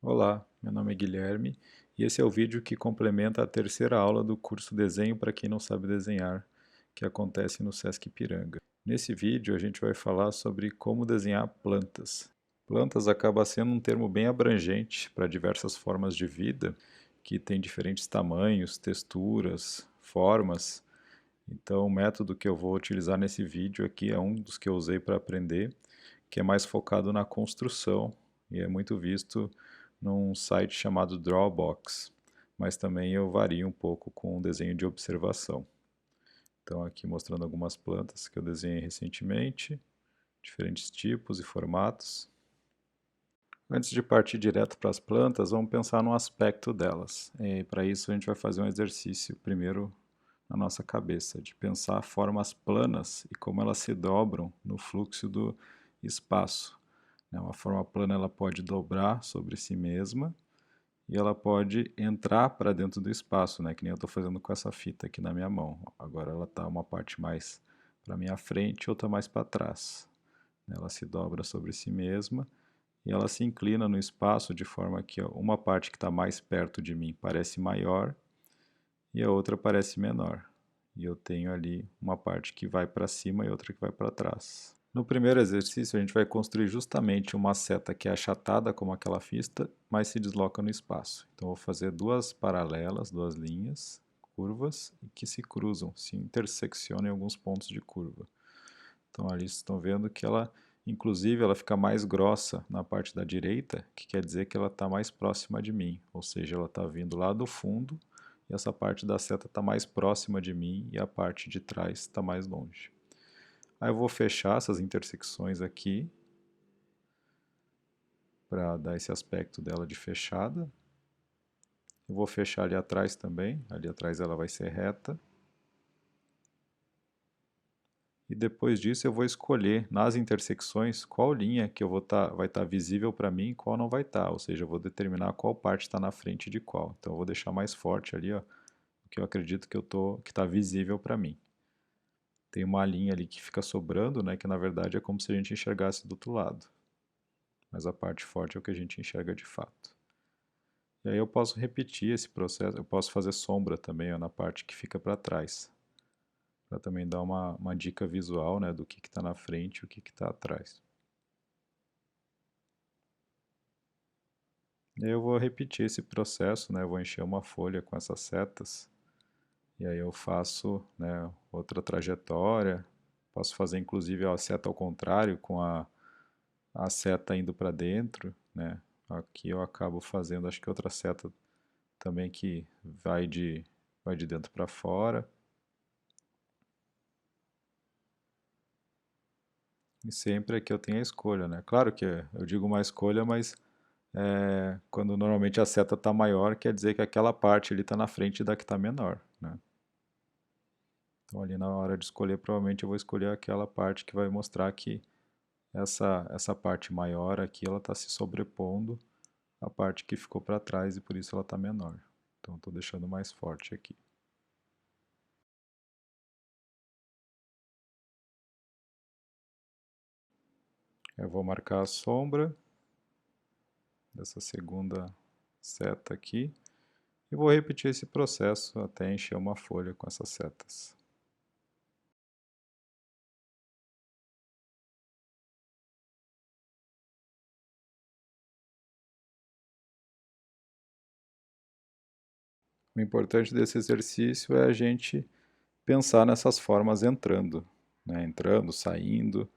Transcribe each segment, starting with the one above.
Olá, meu nome é Guilherme e esse é o vídeo que complementa a terceira aula do curso Desenho para quem não sabe desenhar, que acontece no Sesc Ipiranga. Nesse vídeo a gente vai falar sobre como desenhar plantas. Plantas acaba sendo um termo bem abrangente para diversas formas de vida, que têm diferentes tamanhos, texturas, formas. Então o método que eu vou utilizar nesse vídeo aqui é um dos que eu usei para aprender, que é mais focado na construção e é muito visto num site chamado Drawbox, mas também eu vario um pouco com o desenho de observação. Então aqui mostrando algumas plantas que eu desenhei recentemente, diferentes tipos e formatos. Antes de partir direto para as plantas, vamos pensar no aspecto delas. E para isso a gente vai fazer um exercício primeiro na nossa cabeça, de pensar formas planas e como elas se dobram no fluxo do espaço. Uma forma plana ela pode dobrar sobre si mesma e ela pode entrar para dentro do espaço, que nem eu estou fazendo com essa fita aqui na minha mão. Agora ela está uma parte mais para minha frente, outra mais para trás. Ela se dobra sobre si mesma e ela se inclina no espaço de forma que uma parte que está mais perto de mim parece maior e a outra parece menor. E eu tenho ali uma parte que vai para cima e outra que vai para trás. No primeiro exercício, a gente vai construir justamente uma seta que é achatada como aquela fista, mas se desloca no espaço. Então, eu vou fazer duas paralelas, duas linhas, curvas, que se cruzam, se interseccionam em alguns pontos de curva. Então, ali vocês estão vendo que ela, inclusive, ela fica mais grossa na parte da direita, que quer dizer que ela está mais próxima de mim, ou seja, ela está vindo lá do fundo, e essa parte da seta está mais próxima de mim, e a parte de trás está mais longe. Aí eu vou fechar essas intersecções aqui, para dar esse aspecto dela de fechada. Eu vou fechar ali atrás também, ali atrás ela vai ser reta. E depois disso eu vou escolher nas intersecções qual linha que vai estar visível para mim e qual não vai estar, ou seja, eu vou determinar qual parte está na frente de qual. Então eu vou deixar mais forte ali, ó, o que eu acredito que está visível para mim. Tem uma linha ali que fica sobrando, que na verdade é como se a gente enxergasse do outro lado. Mas a parte forte é o que a gente enxerga de fato. E aí eu posso repetir esse processo, eu posso fazer sombra também, ó, na parte que fica para trás, para também dar uma dica visual, do que está na frente e o que está atrás. E aí eu vou repetir esse processo, eu vou encher uma folha com essas setas, e aí eu faço, outra trajetória, posso fazer inclusive a seta ao contrário, com a seta indo para dentro, Aqui eu acabo fazendo, acho que outra seta também que vai de dentro para fora. E sempre aqui eu tenho a escolha, Claro que eu digo uma escolha, mas quando normalmente a seta está maior, quer dizer que aquela parte ali está na frente da que está menor, Então ali na hora de escolher, provavelmente eu vou escolher aquela parte que vai mostrar que essa parte maior aqui, ela está se sobrepondo à parte que ficou para trás e por isso ela está menor. Então estou deixando mais forte aqui. Eu vou marcar a sombra dessa segunda seta aqui. E vou repetir esse processo até encher uma folha com essas setas. O importante desse exercício é a gente pensar nessas formas entrando, entrando, saindo,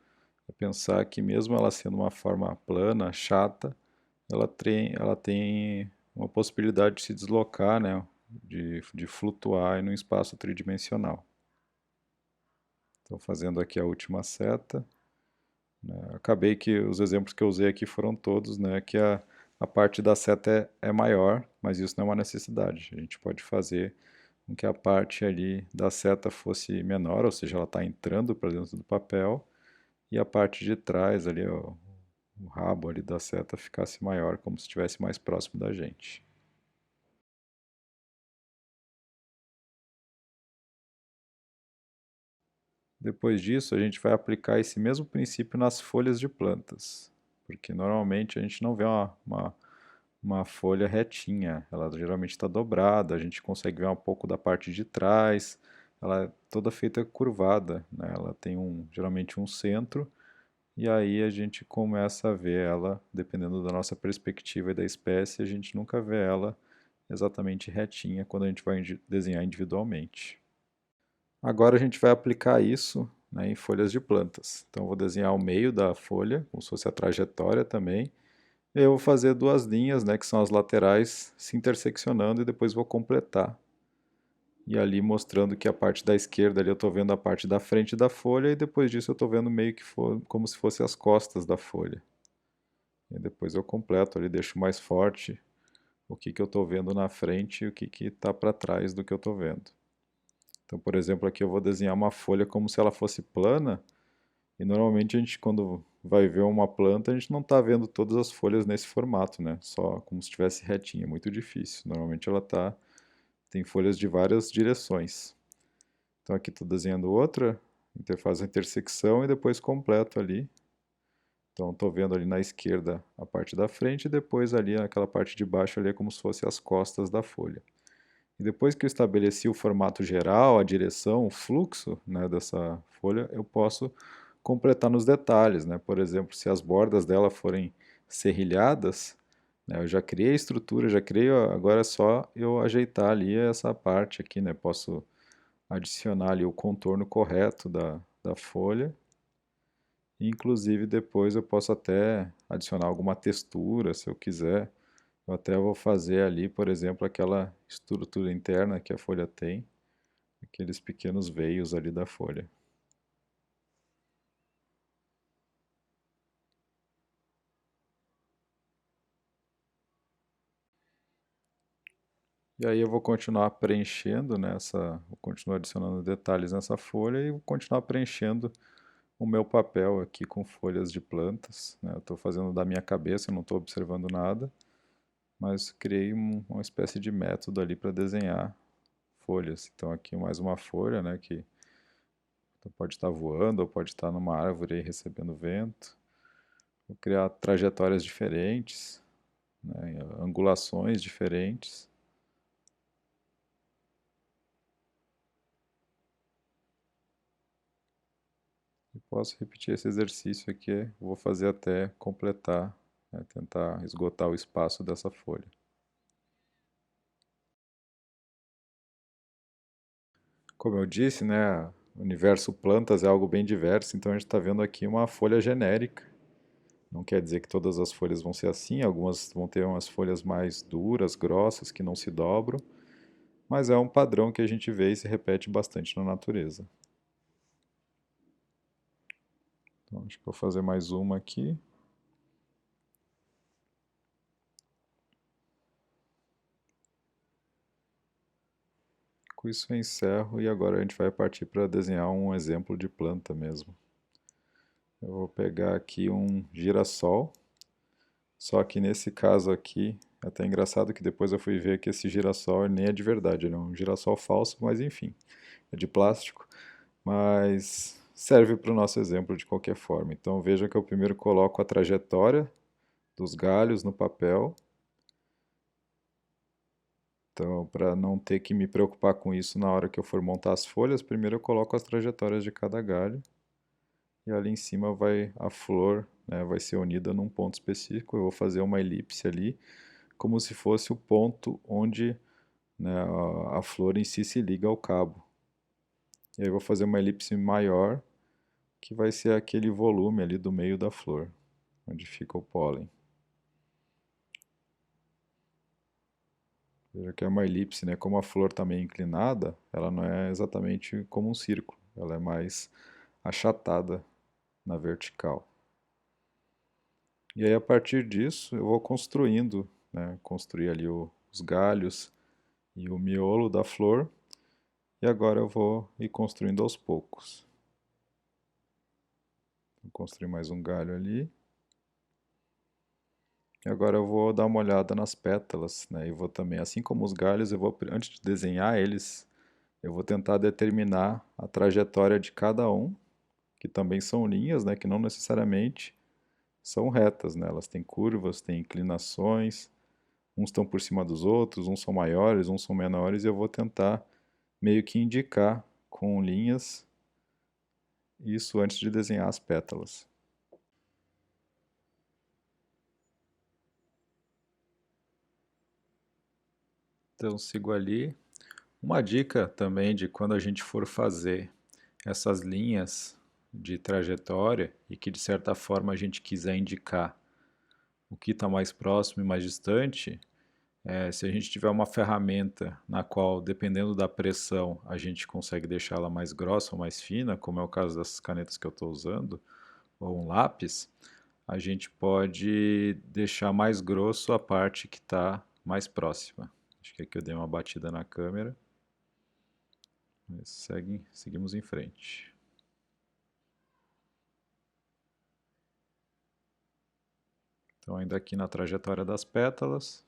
é pensar que mesmo ela sendo uma forma plana, chata, ela tem uma possibilidade de se deslocar, de flutuar em um espaço tridimensional. Estou fazendo aqui a última seta. Acabei que os exemplos que eu usei aqui foram todos, que a parte da seta é maior, mas isso não é uma necessidade. A gente pode fazer com que a parte ali da seta fosse menor, ou seja, ela está entrando para dentro do papel, e a parte de trás ali, ó, o rabo ali da seta ficasse maior, como se estivesse mais próximo da gente. Depois disso, a gente vai aplicar esse mesmo princípio nas folhas de plantas, porque normalmente a gente não vê uma folha retinha. Ela geralmente está dobrada, a gente consegue ver um pouco da parte de trás. Ela é toda feita curvada, né? Ela tem geralmente um centro, e aí a gente começa a ver ela, dependendo da nossa perspectiva e da espécie, a gente nunca vê ela exatamente retinha quando a gente vai desenhar individualmente. Agora a gente vai aplicar isso, né, em folhas de plantas. Então eu vou desenhar o meio da folha, como se fosse a trajetória também. E eu vou fazer duas linhas, né, que são as laterais, se interseccionando e depois vou completar. E ali mostrando que a parte da esquerda ali eu estou vendo a parte da frente da folha e depois disso eu estou vendo meio que como se fosse as costas da folha. E depois eu completo ali, deixo mais forte o que eu estou vendo na frente e o que está para trás do que eu estou vendo. Então, por exemplo, aqui eu vou desenhar uma folha como se ela fosse plana, e normalmente a gente, quando vai ver uma planta, a gente não está vendo todas as folhas nesse formato, né? Só como se estivesse retinha, é muito difícil. Normalmente tem folhas de várias direções. Então aqui estou desenhando outra, faz a intersecção e depois completo ali. Então estou vendo ali na esquerda a parte da frente e depois ali aquela parte de baixo ali é como se fosse as costas da folha. E depois que eu estabeleci o formato geral, a direção, o fluxo, né, dessa folha, eu posso completar nos detalhes, né? Por exemplo, se as bordas dela forem serrilhadas, né, eu já criei a estrutura, já criei, agora é só eu ajeitar ali essa parte aqui, né? Posso adicionar ali o contorno correto da folha. Inclusive depois eu posso até adicionar alguma textura, se eu quiser. Eu até vou fazer ali, por exemplo, aquela estrutura interna que a folha tem, aqueles pequenos veios ali da folha. E aí eu vou continuar preenchendo vou continuar adicionando detalhes nessa folha e vou continuar preenchendo o meu papel aqui com folhas de plantas, né? Eu estou fazendo da minha cabeça, não estou observando nada, mas criei uma espécie de método ali para desenhar folhas. Então aqui mais uma folha, né, que pode estar voando ou pode estar numa árvore aí recebendo vento. Vou criar trajetórias diferentes, né, angulações diferentes. E posso repetir esse exercício aqui, vou fazer até completar, né, tentar esgotar o espaço dessa folha. Como eu disse, né, o universo plantas é algo bem diverso, então a gente está vendo aqui uma folha genérica. Não quer dizer que todas as folhas vão ser assim, algumas vão ter umas folhas mais duras, grossas, que não se dobram, mas é um padrão que a gente vê e se repete bastante na natureza. Então, acho que vou fazer mais uma aqui. Com isso eu encerro e agora a gente vai partir para desenhar um exemplo de planta mesmo. Eu vou pegar aqui um girassol, só que nesse caso aqui, é até engraçado que depois eu fui ver que esse girassol nem é de verdade, ele é um girassol falso, mas enfim, é de plástico, mas serve para o nosso exemplo de qualquer forma. Então veja que eu primeiro coloco a trajetória dos galhos no papel. Então, para não ter que me preocupar com isso na hora que eu for montar as folhas, primeiro eu coloco as trajetórias de cada galho. E ali em cima a flor, né, vai ser unida num ponto específico. Eu vou fazer uma elipse ali, como se fosse o ponto onde, né, a flor em si se liga ao cabo. E aí eu vou fazer uma elipse maior, que vai ser aquele volume ali do meio da flor, onde fica o pólen. Veja que é uma elipse, né? Como a flor está meio inclinada, ela não é exatamente como um círculo, ela é mais achatada na vertical. E aí a partir disso eu vou construindo, né? Construir ali os galhos e o miolo da flor, e agora eu vou ir construindo aos poucos. Vou construir mais um galho ali. E agora eu vou dar uma olhada nas pétalas, né? E vou também, assim como os galhos, antes de desenhar eles, eu vou tentar determinar a trajetória de cada um, que também são linhas, né? Que não necessariamente são retas, né? Elas têm curvas, têm inclinações, uns estão por cima dos outros, uns são maiores, uns são menores, e eu vou tentar meio que indicar com linhas isso antes de desenhar as pétalas. Então sigo ali. Uma dica também de quando a gente for fazer essas linhas de trajetória e que de certa forma a gente quiser indicar o que está mais próximo e mais distante, se a gente tiver uma ferramenta na qual, dependendo da pressão, a gente consegue deixá-la mais grossa ou mais fina, como é o caso dessas canetas que eu estou usando, ou um lápis, a gente pode deixar mais grosso a parte que está mais próxima. Acho que aqui eu dei uma batida na câmera. Mas seguimos em frente. Então, ainda aqui na trajetória das pétalas.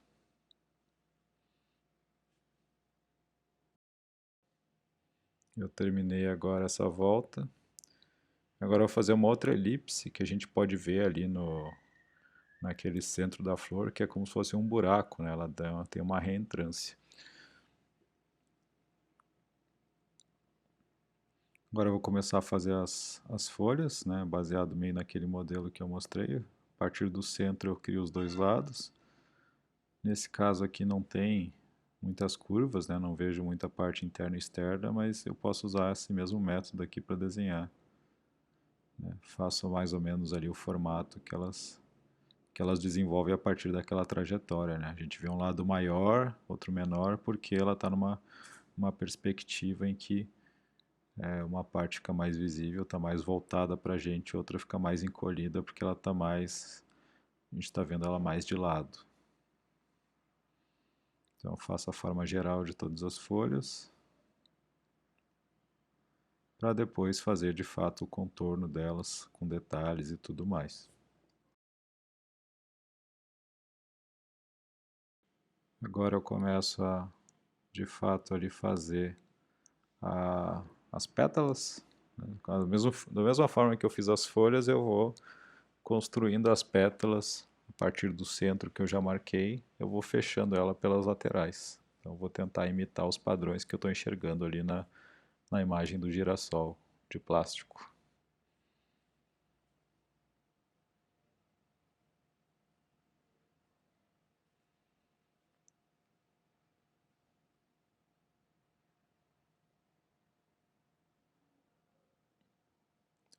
Eu terminei agora essa volta. Agora eu vou fazer uma outra elipse que a gente pode ver ali naquele centro da flor, que é como se fosse um buraco, né? Ela tem uma reentrância. Agora eu vou começar a fazer as folhas, né? Baseado meio naquele modelo que eu mostrei. A partir do centro eu crio os dois lados. Nesse caso aqui não tem muitas curvas, né? Não vejo muita parte interna e externa, mas eu posso usar esse mesmo método aqui para desenhar. Né? Faço mais ou menos ali o formato que elas desenvolvem a partir daquela trajetória, né? A gente vê um lado maior, outro menor, porque ela está numa perspectiva em que uma parte fica mais visível, está mais voltada para a gente, outra fica mais encolhida porque ela está mais, a gente está vendo ela mais de lado. Então eu faço a forma geral de todas as folhas, para depois fazer de fato o contorno delas com detalhes e tudo mais. Agora eu começo a de fato ali fazer as pétalas, né? Da mesma forma que eu fiz as folhas, eu vou construindo as pétalas a partir do centro que eu já marquei, eu vou fechando ela pelas laterais. Então eu vou tentar imitar os padrões que eu estou enxergando ali na imagem do girassol de plástico.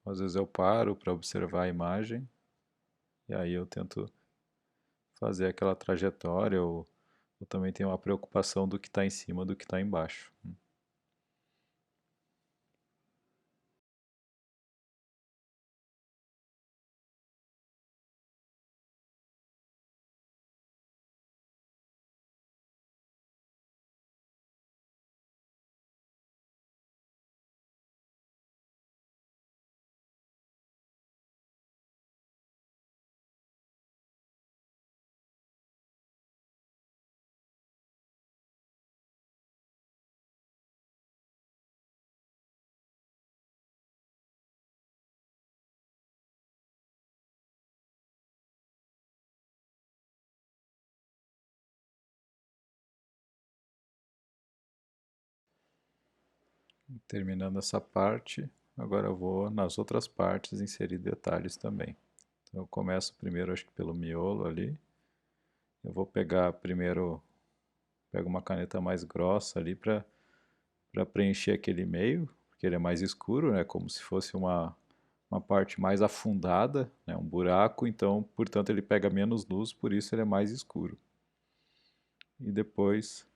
Às vezes eu paro para observar a imagem e aí eu tento fazer aquela trajetória, ou eu também tenho uma preocupação do que está em cima do que está embaixo. Terminando essa parte, agora eu vou nas outras partes inserir detalhes também. Então eu começo primeiro, acho que pelo miolo ali. Eu vou pegar primeiro, pego uma caneta mais grossa ali para preencher aquele meio, porque ele é mais escuro, né? Como se fosse uma parte mais afundada, né? Um buraco, então, portanto, ele pega menos luz, por isso ele é mais escuro. E depois,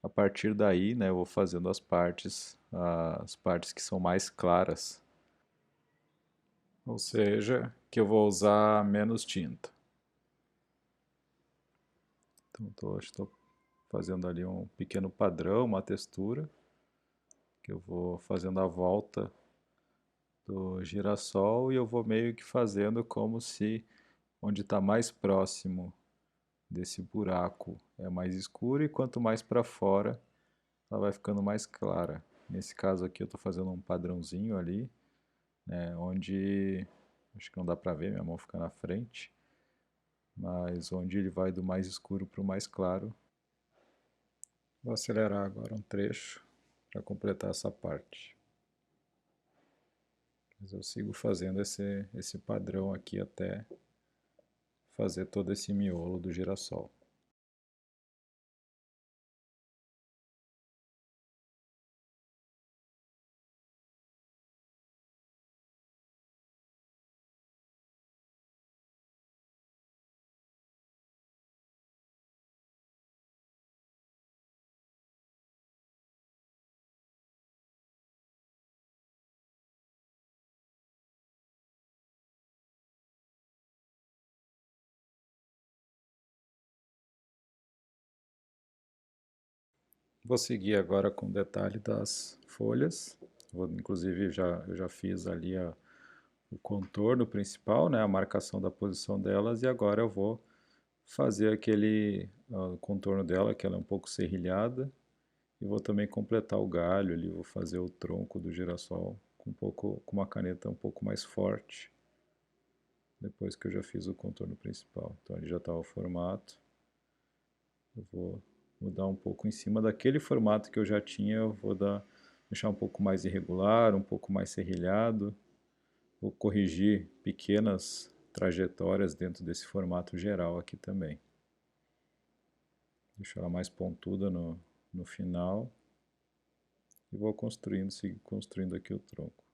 a partir daí, né, eu vou fazendo as partes que são mais claras. Ou seja, que eu vou usar menos tinta. Então, estou fazendo ali um pequeno padrão, uma textura, que eu vou fazendo a volta do girassol e eu vou meio que fazendo como se onde está mais próximo desse buraco é mais escuro e quanto mais para fora ela vai ficando mais clara. Nesse caso aqui eu estou fazendo um padrãozinho ali, né, onde acho que não dá para ver, minha mão fica na frente, mas onde ele vai do mais escuro para o mais claro. Vou acelerar agora um trecho para completar essa parte. Mas eu sigo fazendo esse padrão aqui até fazer todo esse miolo do girassol. Vou seguir agora com o detalhe das folhas. Inclusive eu já fiz ali o contorno principal, né, a marcação da posição delas, e agora eu vou fazer aquele contorno dela, que ela é um pouco serrilhada, e vou também completar o galho ali, vou fazer o tronco do girassol com uma caneta um pouco mais forte, depois que eu já fiz o contorno principal. Então ali já está o formato. Eu vou mudar um pouco em cima daquele formato que eu já tinha, eu vou deixar um pouco mais irregular, um pouco mais serrilhado. Vou corrigir pequenas trajetórias dentro desse formato geral aqui também. Deixar ela mais pontuda no final. E vou seguir construindo aqui o tronco.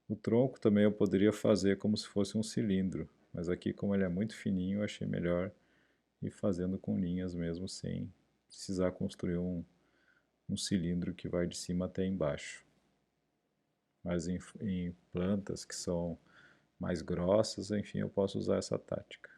O tronco também eu poderia fazer como se fosse um cilindro, mas aqui como ele é muito fininho, eu achei melhor ir fazendo com linhas mesmo, sem precisar construir um cilindro que vai de cima até embaixo. Mas em plantas que são mais grossas, enfim, eu posso usar essa tática.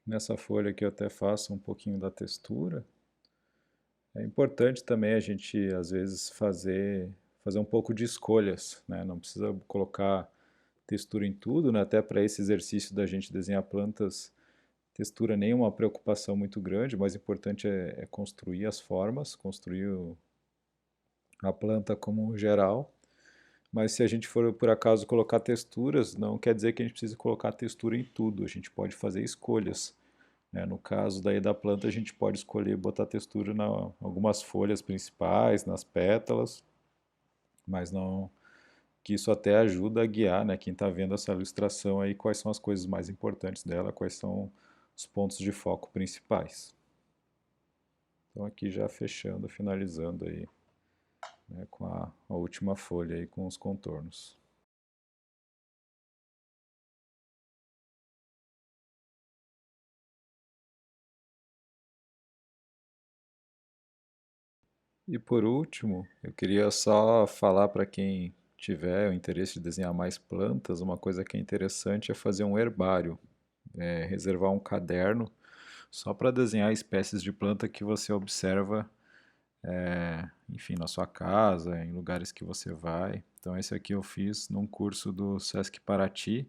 Nessa folha aqui eu até faço um pouquinho da textura. É importante também a gente, às vezes, fazer um pouco de escolhas, né? Não precisa colocar textura em tudo, né? Até para esse exercício da gente desenhar plantas, textura nem é uma preocupação muito grande, o mais importante é construir as formas, construir a planta como geral. Mas se a gente for, por acaso, colocar texturas, não quer dizer que a gente precise colocar textura em tudo, a gente pode fazer escolhas, né? No caso daí da planta, a gente pode escolher botar textura em algumas folhas principais, nas pétalas, mas não que isso até ajuda a guiar, né, quem está vendo essa ilustração aí, quais são as coisas mais importantes dela, quais são os pontos de foco principais. Então aqui já fechando, finalizando aí, né, com a última folha aí com os contornos. E por último, eu queria só falar para quem tiver o interesse de desenhar mais plantas, uma coisa que é interessante é fazer um herbário, reservar um caderno só para desenhar espécies de planta que você observa, enfim, na sua casa, em lugares que você vai. Então esse aqui eu fiz num curso do Sesc Paraty,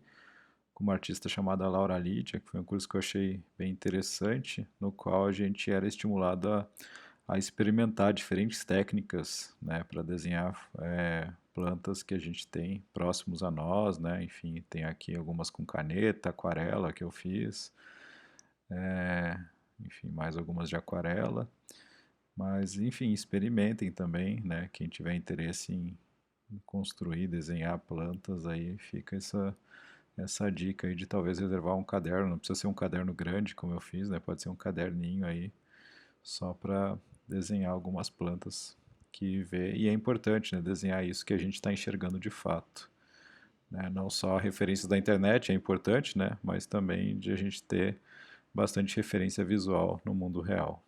com uma artista chamada Laura Lídia, que foi um curso que eu achei bem interessante, no qual a gente era estimulado a experimentar diferentes técnicas, né, para desenhar plantas que a gente tem próximos a nós, né, enfim, tem aqui algumas com caneta, aquarela que eu fiz, enfim, mais algumas de aquarela, mas enfim, experimentem também, né, quem tiver interesse em construir, desenhar plantas, aí fica essa dica aí de talvez reservar um caderno, não precisa ser um caderno grande como eu fiz, né, pode ser um caderninho aí, só para desenhar algumas plantas que vê, e é importante, né, desenhar isso que a gente está enxergando de fato, né? Não só referências da internet é importante, né, mas também de a gente ter bastante referência visual no mundo real.